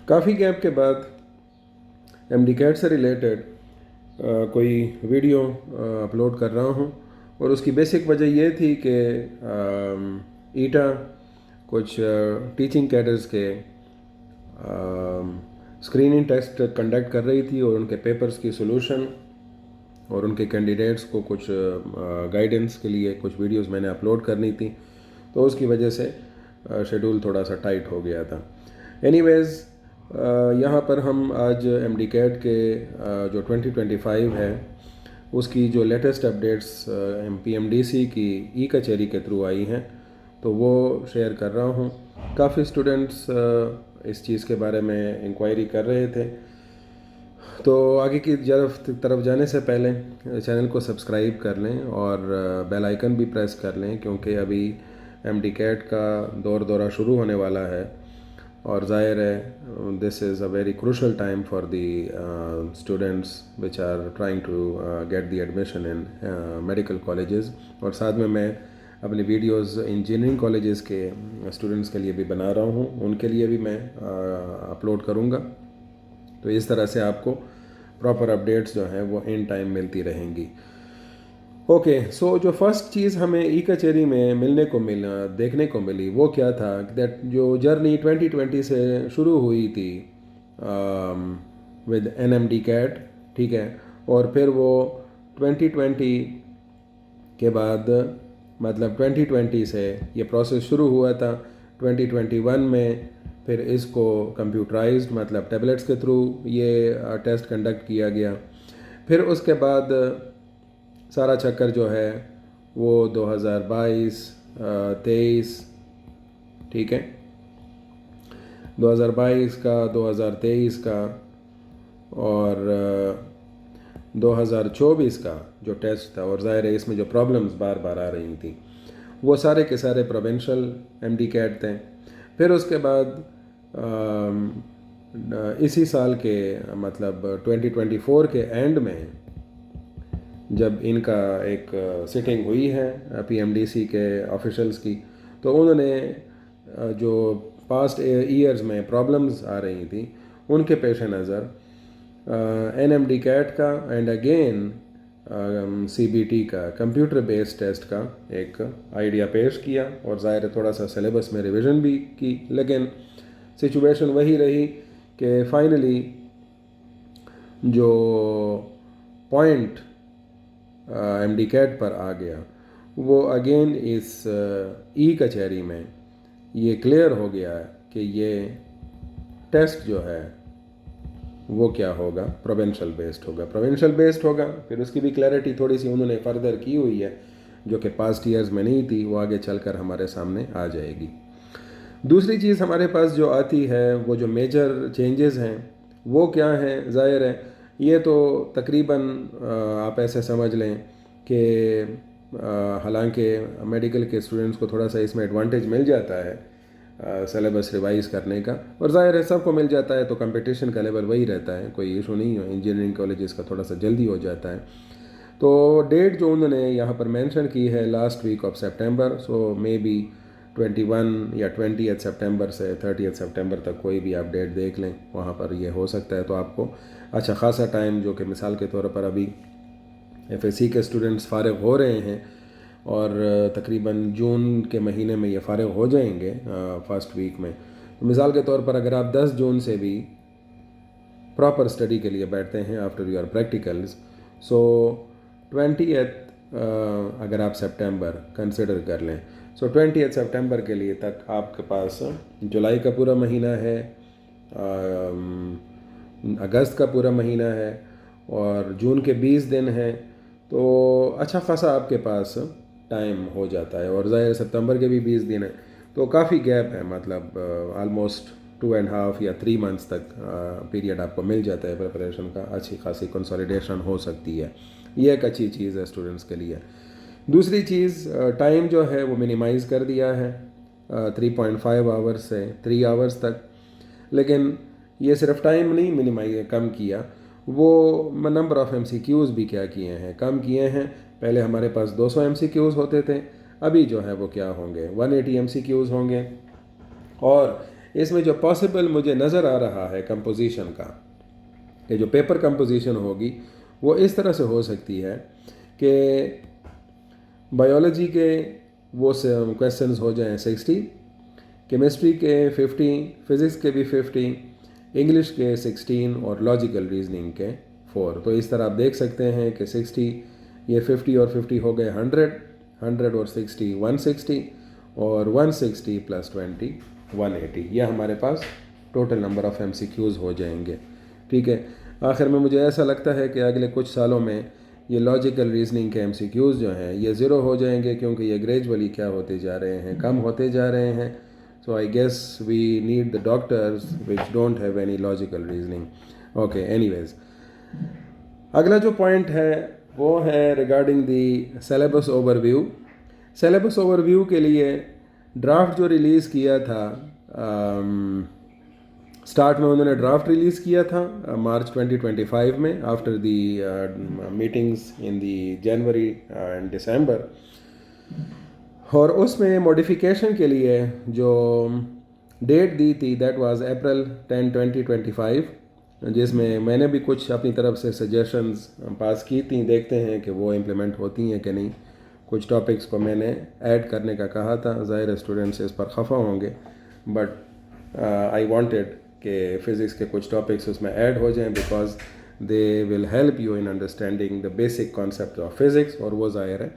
کافی gap کے بعد M D Kate سے ریلیٹڈ کوئی ویڈیو اپلوڈ کر رہا ہوں، اور اس کی بیسک وجہ یہ تھی کہ ایٹا کچھ ٹیچنگ کیڈرز کے اسکریننگ ٹیسٹ کنڈکٹ کر رہی تھی، اور ان کے پیپرز کی سولوشن اور ان کے کینڈیڈیٹس کو کچھ گائیڈنس کے لیے کچھ ویڈیوز میں نے اپلوڈ کرنی تھی، تو اس کی وجہ سے شیڈول تھوڑا سا ٹائٹ ہو گیا تھا۔ اینی ویز یہاں پر ہم آج ایم ڈی کیٹ کے جو 2025 ہے اس کی جو latest updates P M D C کی ای کچہری کے تھرو آئی ہیں تو وہ شیئر کر رہا ہوں۔ کافی اسٹوڈنٹس اس چیز کے بارے میں انکوائری کر رہے تھے، تو آگے کی طرف جانے سے پہلے چینل کو سبسکرائب کر لیں اور بیل آئیکن بھی پریس کر لیں، کیونکہ ابھی ایم ڈی کیٹ کا دورہ شروع ہونے والا ہے، اور ظاہر ہے this is a very crucial time for the students which are trying to get the admission in medical colleges, اور ساتھ میں اپنی ویڈیوز انجینئرنگ کالجز کے اسٹوڈنٹس کے لیے بھی بنا رہا ہوں، ان کے لیے بھی میں اپلوڈ کروں گا، تو اس طرح سے آپ کو پراپر اپڈیٹس جو ہیں وہ ان ٹائم ملتی رہیں گی۔ اوکے، سو جو فرسٹ چیز ہمیں ای کچہری میں دیکھنے کو ملی وہ کیا تھا، دیٹ جو جرنی 2020 سے شروع ہوئی تھی with N M D CAT, ٹھیک ہے، اور پھر وہ 2020 کے بعد مطلب 2020 سے یہ پروسیس شروع ہوا تھا، 2021 میں پھر اس کو کمپیوٹرائزڈ مطلب ٹیبلٹس کے تھرو یہ ٹیسٹ کنڈکٹ کیا گیا، پھر اس کے بعد سارا چکر جو ہے وہ 2022 23 ٹھیک ہے، 2022 کا 2023 کا اور 2024 کا جو ٹیسٹ تھا، اور ظاہر ہے اس میں جو پرابلمز بار بار آ رہی تھیں وہ سارے کے سارے پروونشل ایم ڈی کیٹ تھے۔ پھر اس کے بعد اسی سال کے مطلب 2024 کے اینڈ میں جب ان کا ایک سیٹنگ ہوئی ہے پی ایم ڈی سی کے آفیشلز کی، تو انہوں نے جو پاسٹ ایئرز میں پرابلمز آ رہی تھیں ان کے پیش نظر این ایم ڈی کیٹ کا and again C B T کا کمپیوٹر بیسڈ ٹیسٹ کا ایک آئیڈیا پیش کیا، اور ظاہر تھوڑا سا سلیبس میں ریویژن بھی کی، لیکن سچویشن وہی رہی کہ فائنلی جو پوائنٹ ایم ڈی کیٹ پر آ گیا وہ اگین اس ای کچہری میں یہ کلیئر ہو گیا کہ یہ ٹیسٹ جو ہے وہ کیا ہوگا، پروونشل بیسڈ ہوگا۔ پھر اس کی بھی کلیئرٹی تھوڑی سی انہوں نے فردر کی ہوئی ہے جو کہ پاسٹ ایئرز میں نہیں تھی، وہ آگے چل کر ہمارے سامنے آ جائے گی۔ دوسری چیز ہمارے پاس جو آتی ہے وہ جو میجر چینجز ہیں وہ کیا ہیں، ظاہر ہے یہ تو تقریباً آپ ایسے سمجھ لیں کہ حالانکہ میڈیکل کے اسٹوڈنٹس کو تھوڑا سا اس میں ایڈوانٹیج مل جاتا ہے سلیبس ریوائز کرنے کا، اور ظاہر ہے سب کو مل جاتا ہے تو کمپٹیشن کا لیول وہی رہتا ہے، کوئی ایشو نہیں ہے، انجینئرنگ کالجز کا تھوڑا سا جلدی ہو جاتا ہے۔ تو ڈیٹ جو انہوں نے یہاں پر مینشن کی ہے last week of September, so may be 21 یا 20 سپٹمبر سے 30 سپٹمبر تک کوئی بھی آپ ڈیٹ دیکھ لیں، وہاں پر یہ ہو سکتا ہے، تو آپ کو اچھا خاصا ٹائم، جو کہ مثال کے طور پر ابھی ایف ایس سی کے اسٹوڈنٹس فارغ ہو رہے ہیں اور تقریباً جون کے مہینے میں یہ فارغ ہو جائیں گے فرسٹ ویک میں، تو مثال کے طور پر اگر آپ 10 جون سے بھی پراپر اسٹڈی کے لیے بیٹھتے ہیں آفٹر یور پریکٹیکلز، سو 20 اگر آپ سپٹمبر کنسیڈر کر لیں، سو 20 سپٹمبر کے لیے تک آپ کے پاس جولائی کا پورا مہینہ ہے، اگست کا پورا مہینہ ہے، اور جون کے 20 دن ہیں، تو اچھا خاصا آپ کے پاس ٹائم ہو جاتا ہے، اور ظاہر ستمبر کے بھی 20 دن ہیں، تو کافی گیپ ہے، مطلب آلموسٹ 2.5 یا 3 منتھس تک پیریڈ آپ کو مل جاتا ہے پریپریشن کا، اچھی خاصی کنسولیڈیشن ہو سکتی ہے، یہ ایک اچھی چیز ہے اسٹوڈنٹس کے لیے۔ دوسری چیز ٹائم جو ہے وہ منیمائز کر دیا ہے 3.5 آورس سے 3 آورس تک، لیکن یہ صرف ٹائم نہیں کم کیا، وہ number of M C Qs بھی کیا کیے ہیں، کم کیے ہیں۔ پہلے ہمارے پاس 200 ایم سی کیوز ہوتے تھے، ابھی جو ہے وہ کیا ہوں گے 180 ایم سی کیوز ہوں گے، اور اس میں جو پاسبل مجھے نظر آ رہا ہے کمپوزیشن کا، کہ جو پیپر کمپوزیشن ہوگی وہ اس طرح سے ہو سکتی ہے کہ بایولوجی کے وہ کویسچنز ہو جائیں 60، کیمسٹری کے 50، فزکس کے بھی 50، انگلش کے 16 اور لاجیکل ریزننگ کے 4۔ تو اس طرح آپ دیکھ سکتے ہیں کہ 60 یہ 50 اور 50 ہو گئے 100، 100 اور 60 160، اور 160 + 20 180۔ یہ ہمارے پاس ٹوٹل نمبر آف MCQs ہو جائیں گے، ٹھیک ہے۔ آخر میں مجھے ایسا لگتا ہے کہ اگلے کچھ سالوں میں یہ لاجیکل ریزننگ کے MCQs جو ہیں یہ 0 ہو جائیں گے، کیونکہ یہ گریجولی کیا ہوتے جا رہے ہیں، کم ہوتے جا رہے ہیں۔ So I guess we need the doctors which don't have any logical reasoning. Okay, anyways. اگلا جو پوائنٹ ہے وہ ہے regarding the syllabus overview. Syllabus overview کے لیے ڈرافٹ جو ریلیز کیا تھا، سٹارٹ میں انہوں نے ڈرافٹ ریلیز کیا تھا مارچ 2025 میں، after the meetings in the January and December, اور اس میں موڈیفیکیشن کے لیے جو ڈیٹ دی تھی دیٹ واز اپریل 10 2025، جس میں نے بھی کچھ اپنی طرف سے سجیشنز پاس کی تھیں، دیکھتے ہیں کہ وہ امپلیمنٹ ہوتی ہیں کہ نہیں۔ کچھ ٹاپکس کو میں نے ایڈ کرنے کا کہا تھا، ظاہر اسٹوڈنٹس اس پر خفا ہوں گے، بٹ آئی وانٹیڈ کہ فزکس کے کچھ ٹاپکس اس میں ایڈ ہو جائیں، because they will help you in understanding the basic concept of physics, اور وہ ظاہر ہے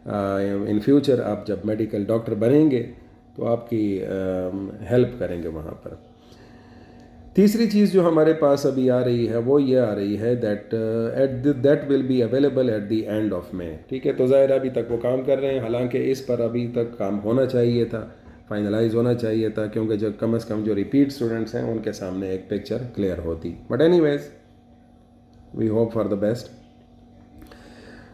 ان فیوچر آپ جب میڈیکل ڈاکٹر بنیں گے تو آپ کی ہیلپ کریں گے وہاں پر۔ تیسری چیز جو ہمارے پاس ابھی آ رہی ہے وہ یہ آ رہی ہے that will be available at the end of May, ٹھیک ہے۔ تو ظاہر ابھی تک وہ کام کر رہے ہیں، حالانکہ اس پر ابھی تک کام ہونا چاہیے تھا، فائنلائز ہونا چاہیے تھا، کیونکہ جو کم از کم جو ریپیٹ اسٹوڈنٹس ہیں ان کے سامنے ایک پکچر کلیئر ہوتی، but anyways we hope for the best.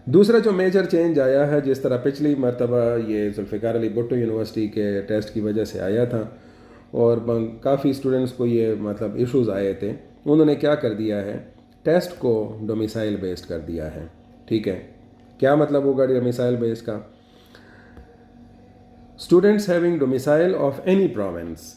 دوسرا جو میجر چینج آیا ہے، جس طرح پچھلی مرتبہ یہ ذوالفقار علی بھٹو یونیورسٹی کے ٹیسٹ کی وجہ سے آیا تھا اور کافی اسٹوڈنٹس کو یہ مطلب ایشوز آئے تھے، انہوں نے کیا کر دیا ہے، ٹیسٹ کو ڈومیسائل بیسڈ کر دیا ہے، ٹھیک ہے۔ کیا مطلب ہوگا ڈومیسائل بیسڈ کا؟ Students having domicile of any province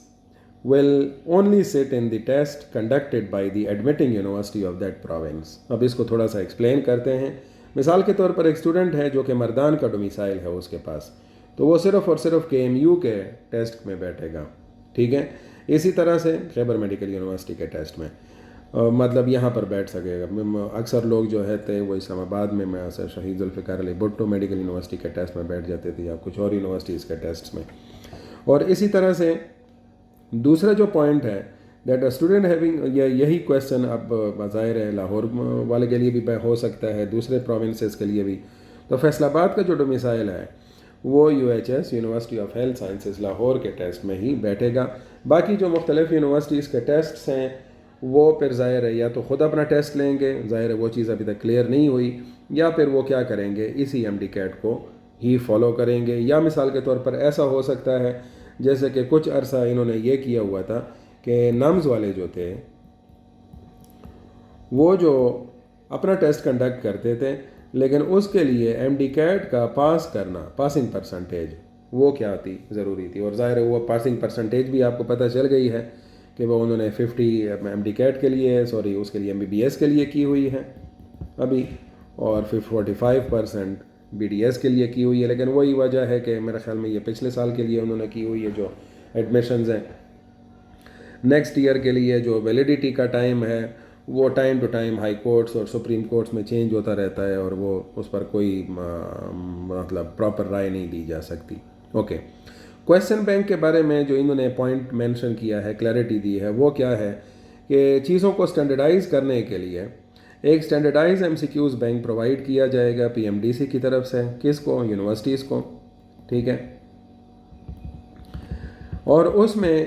will only sit in the test conducted by the admitting university of that province۔ اب اس کو تھوڑا سا ایکسپلین کرتے ہیں۔ مثال کے طور پر ایک اسٹوڈنٹ ہے جو کہ مردان کا ڈومیسائل ہے اس کے پاس، تو وہ صرف اور صرف KMU کے ٹیسٹ میں بیٹھے گا، ٹھیک ہے۔ اسی طرح سے خیبر میڈیکل یونیورسٹی کے ٹیسٹ میں مطلب یہاں پر بیٹھ سکے گا۔ اکثر لوگ جو ہے تھے وہ اسلام آباد میں شہید ذوالفقار علی بھٹو میڈیکل یونیورسٹی کے ٹیسٹ میں بیٹھ جاتے تھے، یا کچھ اور یونیورسٹیز کے ٹیسٹ میں۔ اور اسی طرح سے دوسرا جو پوائنٹ ہے دیٹ اسٹوڈنٹ ہیونگ، یہی کویشچن اب ظاہر ہے لاہور والے کے لیے بھی ہو سکتا ہے، دوسرے پروونسز کے لیے بھی۔ تو فیصل آباد کا جو ڈومیسائل ہے وہ UHS university of health sciences Lahore کے ٹیسٹ میں ہی بیٹھے گا۔ باقی جو مختلف یونیورسٹیز کے ٹیسٹس ہیں وہ پھر ظاہر ہے یا تو خود اپنا ٹیسٹ لیں گے، ظاہر ہے وہ چیز ابھی تک کلیئر نہیں ہوئی، یا پھر وہ کیا کریں گے، اسی MDCAT کو ہی فالو کریں گے۔ یا مثال کے طور پر ایسا ہو سکتا ہے جیسے کہ کچھ عرصہ انہوں نے یہ کیا ہوا تھا کہ نمز والے جو تھے وہ جو اپنا ٹیسٹ کنڈکٹ کرتے تھے، لیکن اس کے لیے MDCAT کا پاس کرنا، پاسنگ پرسنٹیج وہ کیا تھی، ضروری تھی، اور ظاہر ہے وہ پاسنگ پرسنٹیج بھی آپ کو پتہ چل گئی ہے کہ وہ انہوں نے 50 MDCAT کے لیے، اس کے لیے MBBS کے لیے کی ہوئی ہے ابھی، اور 45% BDS کے لیے کی ہوئی ہے۔ لیکن وہی وجہ ہے کہ میرے خیال میں یہ پچھلے سال کے لیے انہوں نے کی ہوئی ہے جو ایڈمیشنز ہیں۔ نیکسٹ ایئر کے لیے جو ویلیڈیٹی کا ٹائم ہے وہ time to time high courts اور سپریم کورٹس میں چینج ہوتا رہتا ہے، اور وہ اس پر کوئی مطلب پراپر رائے نہیں دی جا سکتی۔ اوکے، کویسچن بینک کے بارے میں جو انہوں نے پوائنٹ مینشن کیا ہے، کلیئرٹی دی ہے، وہ کیا ہے کہ چیزوں کو اسٹینڈرڈائز کرنے کے لیے ایک اسٹینڈرڈائز MCQs بینک پرووائڈ کیا جائے گا PMDC کی طرف سے، کس کو، یونیورسٹیز کو، ٹھیک ہے۔ اور اس میں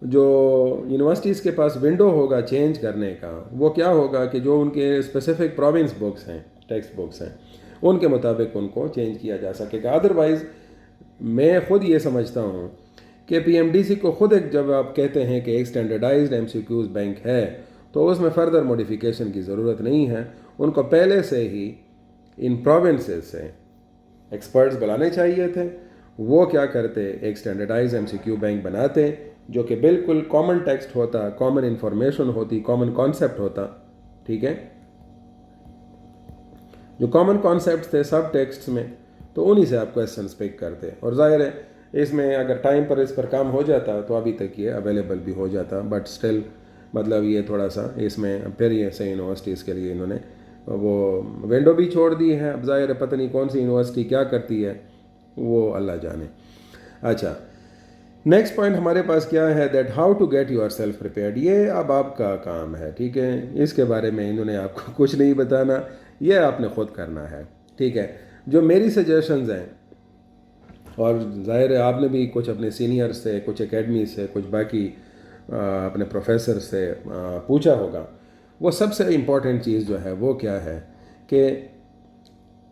جو یونیورسٹیز کے پاس ونڈو ہوگا چینج کرنے کا، وہ کیا ہوگا کہ جو ان کے اسپیسیفک پروونس بکس ہیں، ٹیکسٹ بکس ہیں، ان کے مطابق ان کو چینج کیا جا سکے گا۔ ادروائز میں خود یہ سمجھتا ہوں کہ PMDC کو خود ایک، جب آپ کہتے ہیں کہ ایک اسٹینڈرڈائزڈ MCQs بینک ہے تو اس میں فردر موڈیفیکیشن کی ضرورت نہیں ہے، ان کو پہلے سے ہی ان پروونسز سے ایکسپرٹس بلانے چاہیے تھے، وہ کیا کرتے، ایک اسٹینڈرڈائز MCQ بینک بناتے، جو کہ بالکل کامن ٹیکسٹ ہوتا، کامن انفارمیشن ہوتی، کامن کانسیپٹ ہوتا، ٹھیک ہے، جو کامن کانسیپٹس تھے سب ٹیکسٹس میں، تو انہی سے آپ کویسچنس پک کرتے. اور ظاہر ہے اس میں اگر ٹائم پر اس پر کام ہو جاتا تو ابھی تک یہ اویلیبل بھی ہو جاتا، بٹ اسٹل مطلب یہ تھوڑا سا اس میں پھر یہ سے یونیورسٹیز کے لیے انہوں نے وہ ونڈو بھی چھوڑ دی ہے. اب ظاہر ہے پتہ نہیں کون سی یونیورسٹی کیا کرتی ہے، وہ اللہ جانے. اچھا، نیکسٹ پوائنٹ ہمارے پاس کیا ہے، that how to get yourself prepared. یہ اب آپ کا کام ہے، ٹھیک ہے، اس کے بارے میں انہوں نے آپ کو کچھ نہیں بتانا، یہ آپ نے خود کرنا ہے، ٹھیک ہے. جو میری سجیشنز ہیں، اور ظاہر ہے آپ نے بھی کچھ اپنے سینئر سے، کچھ اکیڈمی سے، کچھ باقی اپنے پروفیسر سے پوچھا ہوگا، وہ سب سے امپورٹنٹ چیز جو ہے وہ کیا ہے کہ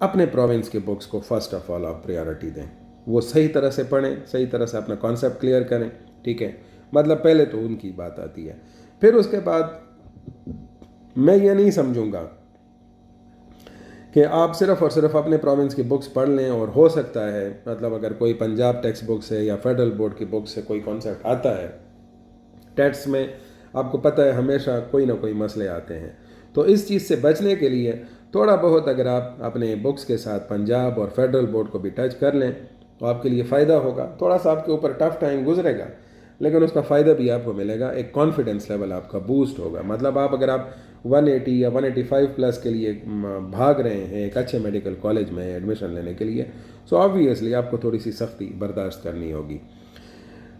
اپنے پروونس کے بکس کو فرسٹ آف آل آپ پریارٹی دیں. وہ صحیح طرح سے پڑھیں، صحیح طرح سے اپنا کانسیپٹ کلیئر کریں، ٹھیک ہے. مطلب پہلے تو ان کی بات آتی ہے. پھر اس کے بعد میں یہ نہیں سمجھوں گا کہ آپ صرف اور صرف اپنے پروونس کی بکس پڑھ لیں، اور ہو سکتا ہے مطلب اگر کوئی پنجاب ٹیکسٹ بک سے یا فیڈرل بورڈ کی بک سے کوئی کانسیپٹ آتا ہے، ٹیٹس میں آپ کو پتہ ہے ہمیشہ کوئی نہ کوئی مسئلے آتے ہیں. تو اس چیز سے بچنے کے لیے تھوڑا بہت اگر آپ اپنے بکس کے ساتھ پنجاب اور فیڈرل بورڈ کو بھی ٹچ کر لیں تو آپ کے لیے فائدہ ہوگا. تھوڑا سا آپ کے اوپر ٹف ٹائم گزرے گا، لیکن اس کا فائدہ بھی آپ کو ملے گا. ایک کانفیڈنس لیول آپ کا بوسٹ ہوگا. مطلب آپ اگر آپ 180 یا 185 پلس کے لیے بھاگ رہے ہیں ایک اچھے میڈیکل کالج میں ایڈمیشن لینے کے لیے، سو آبویسلی آپ کو تھوڑی سی سختی برداشت کرنی ہوگی.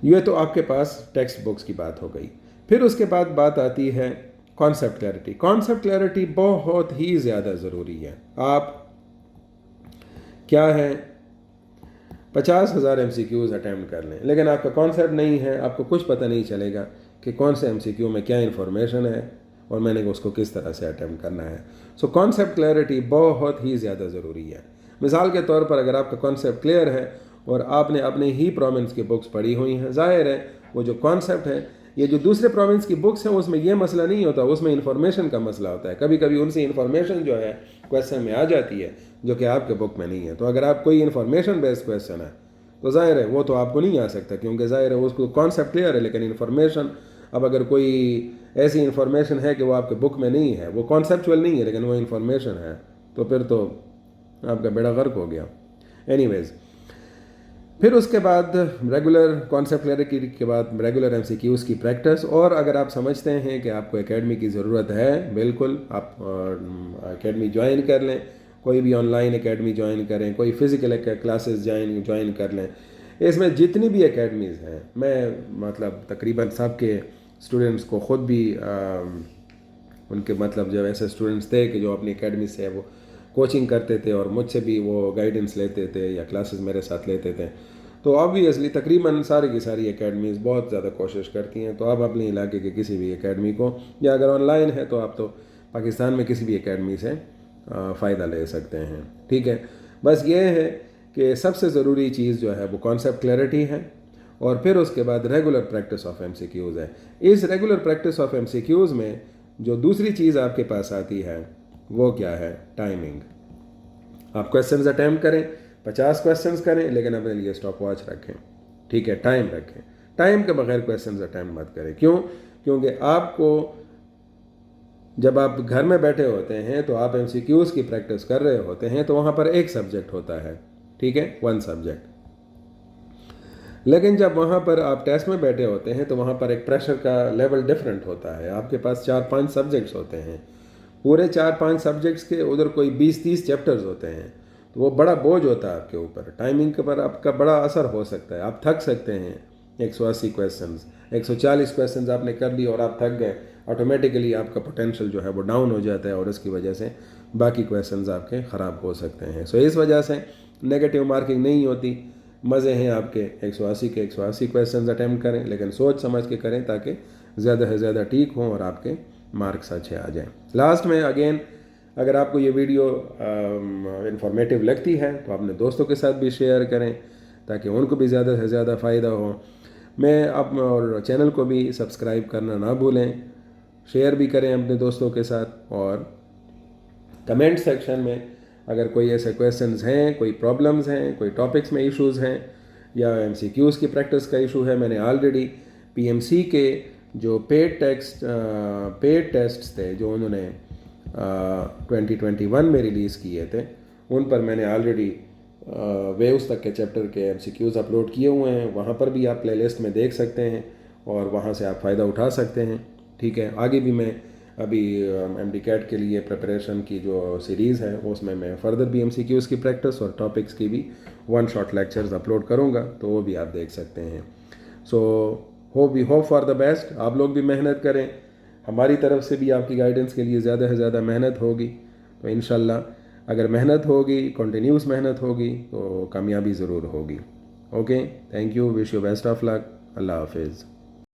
یہ تو آپ کے پاس ٹیکسٹ بکس کی بات ہو گئی. پھر اس کے بعد بات آتی ہے کانسیپٹ کلیئرٹی. کانسیپٹ کلیئرٹی بہت ہی زیادہ ضروری ہے. آپ کیا ہے 50,000 MCQs اٹیمپٹ کر لیں، لیکن آپ کا کانسیپٹ نہیں ہے، آپ کو کچھ پتہ نہیں چلے گا کہ کون سے MCQ میں کیا انفارمیشن ہے اور میں نے اس کو کس طرح سے اٹیمپٹ کرنا ہے. سو کانسیپٹ کلیئرٹی بہت ہی زیادہ ضروری ہے. مثال کے طور پر اگر آپ کا کانسیپٹ کلیئر ہے اور آپ نے اپنے ہی پروونس کی بکس پڑھی ہوئی ہیں، ظاہر ہے وہ جو کانسیپٹ ہے، یہ جو دوسرے پروونس کی بکس ہیں اس میں یہ مسئلہ نہیں ہوتا، اس میں انفارمیشن کا مسئلہ ہوتا ہے. کبھی کبھی ان سے انفارمیشن جو ہے کویسچن میں آ جاتی ہے جو کہ آپ کے بک میں نہیں ہے. تو اگر آپ کوئی انفارمیشن بیسڈ کویسچن ہے تو ظاہر ہے وہ تو آپ کو نہیں آ سکتا، کیونکہ ظاہر ہے اس کو کانسیپٹ کلیئر ہے لیکن انفارمیشن، اب اگر کوئی ایسی انفارمیشن ہے کہ وہ آپ کے بک میں نہیں ہے، وہ کانسیپچول نہیں ہے لیکن وہ انفارمیشن ہے، تو پھر تو آپ کا بیڑا غرق ہو گیا. اینی ویز، پھر اس کے بعد ریگولر کانسیپٹ کلیئرٹی کے بعد ریگولر MCQs کی پریکٹس. اور اگر آپ سمجھتے ہیں کہ آپ کو اکیڈمی کی ضرورت ہے، بالکل آپ اکیڈمی جوائن کر لیں. کوئی بھی آن لائن اکیڈمی جوائن کریں، کوئی فزیکل کلاسز جوائن کر لیں. اس میں جتنی بھی اکیڈمیز ہیں، میں مطلب تقریباً سب کے اسٹوڈنٹس کو خود بھی ان کے مطلب جب ایسے اسٹوڈنٹس تھے کہ جو اپنی اکیڈمی سے وہ کوچنگ کرتے تھے اور مجھ سے بھی وہ گائیڈنس لیتے تھے یا کلاسز میرے ساتھ لیتے تھے، تو آبویسلی تقریباً ساری کی ساری اکیڈمیز بہت زیادہ کوشش کرتی ہیں. تو آپ اپنے علاقے کے کسی بھی اکیڈمی کو، یا اگر آن لائن ہے تو آپ تو پاکستان میں کسی بھی اکیڈمی سے فائدہ لے سکتے ہیں، ٹھیک ہے. بس یہ ہے کہ سب سے ضروری چیز جو ہے وہ کانسیپٹ کلیئرٹی ہے، اور پھر اس کے بعد ریگولر پریکٹس آف MCQs ہے. اس ریگولر پریکٹس آف MCQs میں جو دوسری چیز آپ کے پاس آتی ہے وہ کیا ہے، ٹائمنگ. آپ کویسچنز اٹیمپٹ کریں، 50 کویسچنز کریں، لیکن اپنے لیے اسٹاپ واچ رکھیں، ٹھیک ہے، ٹائم رکھیں. ٹائم کے بغیر کویسچنز اٹیمپٹ مت کریں. کیوں؟ کیونکہ آپ کو جب آپ گھر میں بیٹھے ہوتے ہیں تو آپ MCQs کی پریکٹس کر رہے ہوتے ہیں تو وہاں پر ایک سبجیکٹ ہوتا ہے، ٹھیک ہے، 1 سبجیکٹ. لیکن جب وہاں پر آپ ٹیسٹ میں بیٹھے ہوتے ہیں تو وہاں پر ایک پریشر کا لیول ڈیفرنٹ ہوتا ہے. آپ کے پاس 4-5 سبجیکٹس ہوتے ہیں، پورے 4-5 سبجیکٹس کے ادھر کوئی 20-30 چیپٹرز ہوتے ہیں، تو وہ بڑا بوجھ ہوتا ہے آپ کے اوپر. ٹائمنگ کے پر آپ کا بڑا اثر ہو سکتا ہے، آپ تھک سکتے ہیں. 180 کویسچنز، 140 کویسچنز آپ نے کر لی اور آپ تھک گئے، آٹومیٹیکلی آپ کا پوٹینشیل جو ہے وہ ڈاؤن ہو جاتا ہے اور اس کی وجہ سے باقی کویسچنز آپ کے خراب ہو سکتے ہیں. سو اس وجہ سے نیگیٹو مارکنگ نہیں ہوتی. مزے ہیں آپ کے 180 کے 180 کویسچنز اٹیمپٹ کریں، لیکن سوچ سمجھ کے کریں تاکہ زیادہ سے زیادہ ٹھیک ہوں اور آپ کے مارکس اچھے آ جائیں. لاسٹ میں اگین، اگر آپ کو یہ ویڈیو انفارمیٹیو لگتی ہے تو اپنے دوستوں کے ساتھ بھی شیئر کریں تاکہ ان کو بھی زیادہ سے زیادہ فائدہ ہو. میں اور چینل کو بھی سبسکرائب کرنا نہ بھولیں، شیئر بھی کریں اپنے دوستوں کے ساتھ. اور کمنٹ سیکشن میں اگر کوئی ایسے کویسچنز ہیں، کوئی پرابلمز ہیں، کوئی ٹاپکس میں ایشوز ہیں یا MCQs کی پریکٹس کا ایشو ہے، میں نے آلریڈی PMC کے جو پیڈ ٹیسٹس تھے جو انہوں نے 2021 میں ریلیز کیے تھے، ان پر میں نے آلریڈی ویوز تک کے چیپٹر کے MCQs اپلوڈ کیے ہوئے ہیں. وہاں پر بھی آپ پلے لسٹ میں دیکھ سکتے ہیں اور وہاں سے آپ فائدہ اٹھا سکتے ہیں. ٹھیک ہے، آگے بھی میں ابھی MD-CAT کے لیے پریپریشن کی جو سیریز ہے اس میں فردر بھی MCQs کی پریکٹس اور ٹاپکس کی بھی 1 شارٹ لیکچرز اپلوڈ کروں گا، تو وہ بھی آپ دیکھ سکتے ہیں. So hope for the best. آپ لوگ بھی محنت کریں، ہماری طرف سے بھی آپ کی گائیڈنس کے لیے زیادہ سے زیادہ محنت ہوگی. تو انشاءاللہ اگر محنت ہوگی، کنٹینیوس محنت ہوگی، تو کامیابی ضرور ہوگی. Okay, thank you, wish you best of luck. اللہ حافظ.